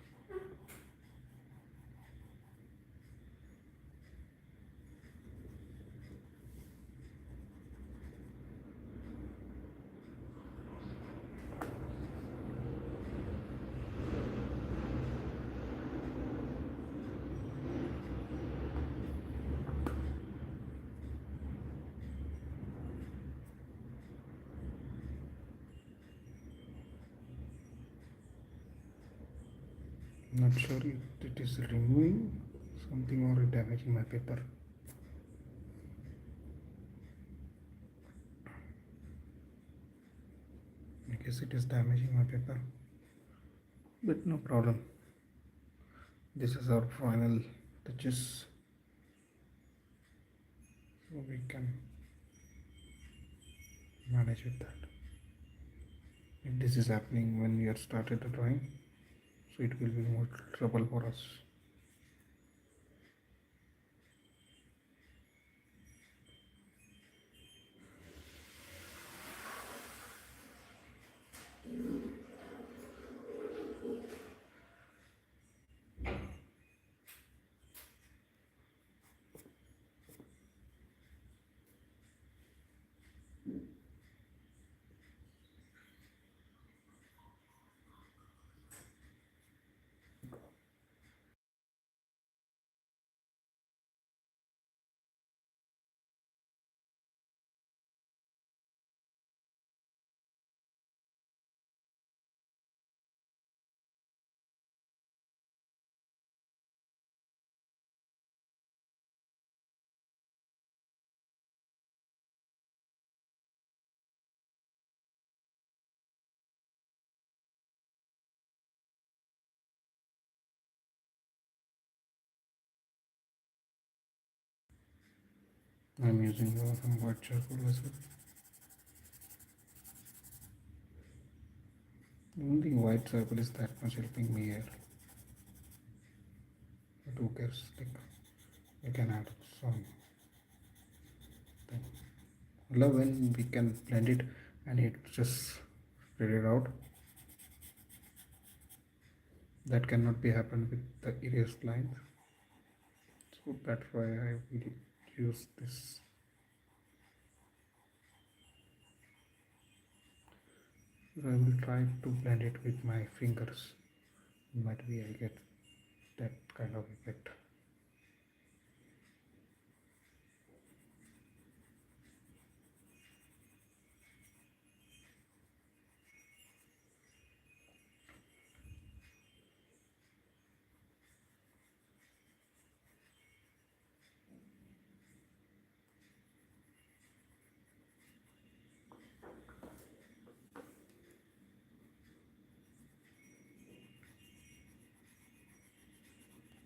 Not sure if it is removing something or damaging my paper. I guess it is damaging my paper, but no problem. This is our final touches, so we can manage with that. If this is happening when we are started the drawing, so it will be more trouble for us. I'm using some white charcoal as well. I don't think white charcoal is that much helping me here. But who cares? Like, we can add some thing. I love when we can blend it and it just spread it out. That cannot be happened with the erased lines. So that's why I will use this. I will try to blend it with my fingers. Might be I get that kind of effect.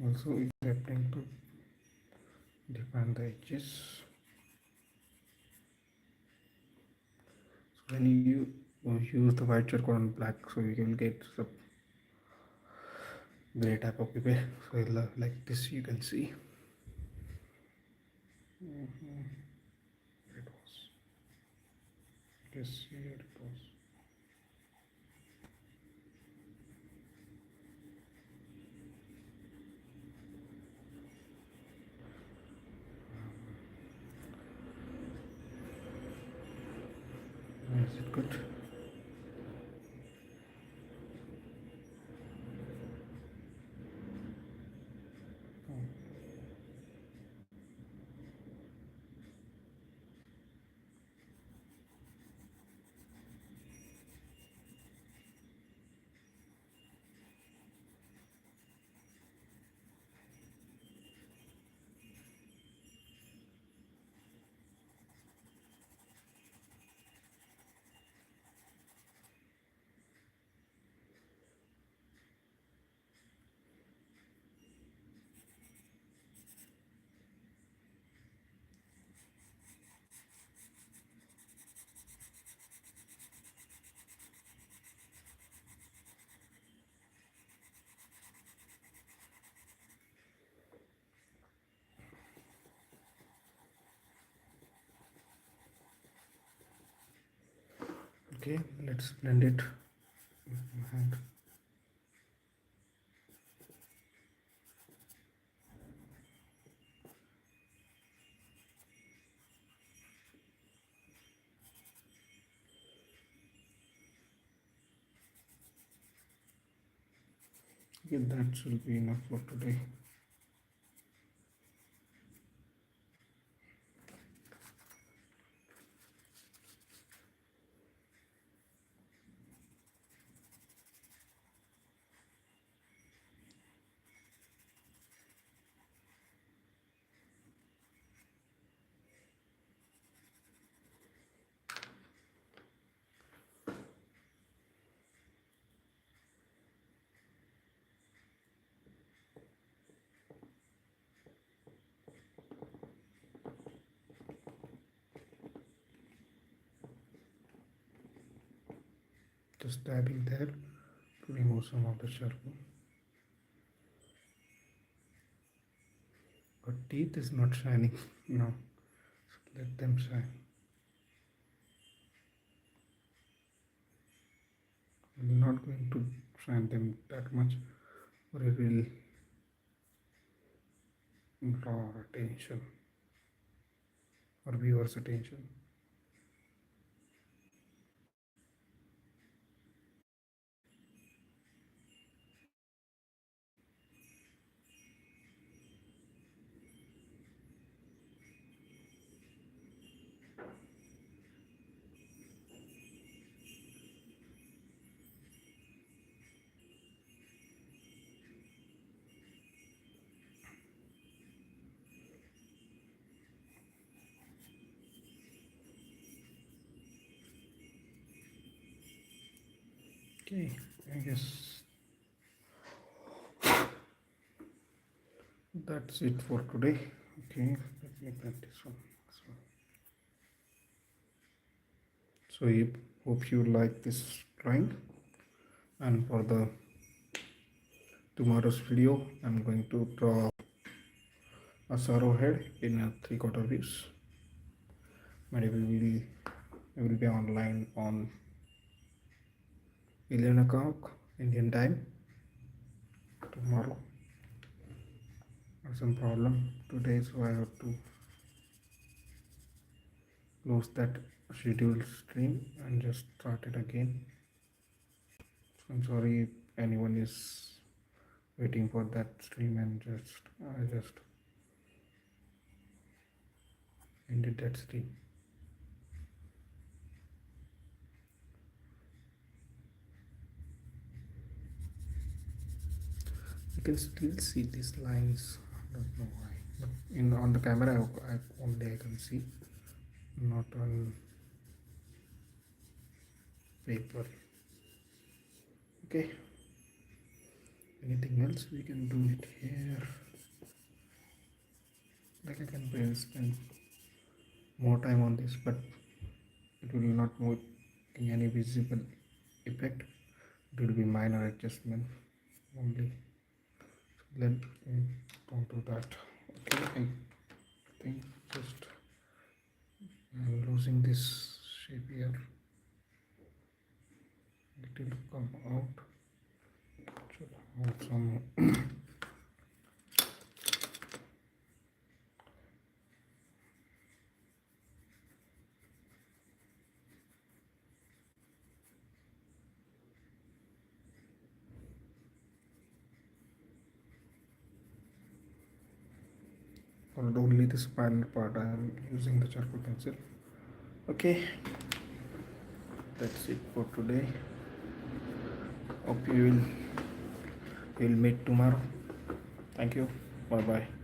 Also, it's happening to define the edges. So when you use the white charcoal on black, so you will get the gray type of paper. So like this, you can see. It was. Yes, here it was. Is it good? Okay, let's blend it with my hand. Okay, that should be enough for today. Just dabbing there to remove some of the charcoal. But teeth is not shining now. So let them shine. I'm not going to shine them that much, or it will draw attention or viewers' attention. Okay, I guess that's it for today. Okay, let me print this one as well. So I hope you like this drawing, and for the tomorrow's video I'm going to draw a sorrow head in a 3/4 views. Maybe we will be online on 11 o'clock Indian time tomorrow. Some problem today, so I have to close that scheduled stream and just start it again. So I'm sorry if anyone is waiting for that stream, and I just ended that stream. You can still see these lines. I don't know why, but on the camera I can see, not on paper. Okay, anything else we can do it here? Like I can spend more time on this, but it will not move in any visible effect. It will be minor adjustment only. So let me don't do that. Okay, I think just I'm losing this shape here. It will come out. Should have some only the spinal part. I am using the charcoal pencil. Okay, that's it for today. Hope you will meet tomorrow. Thank you. Bye bye.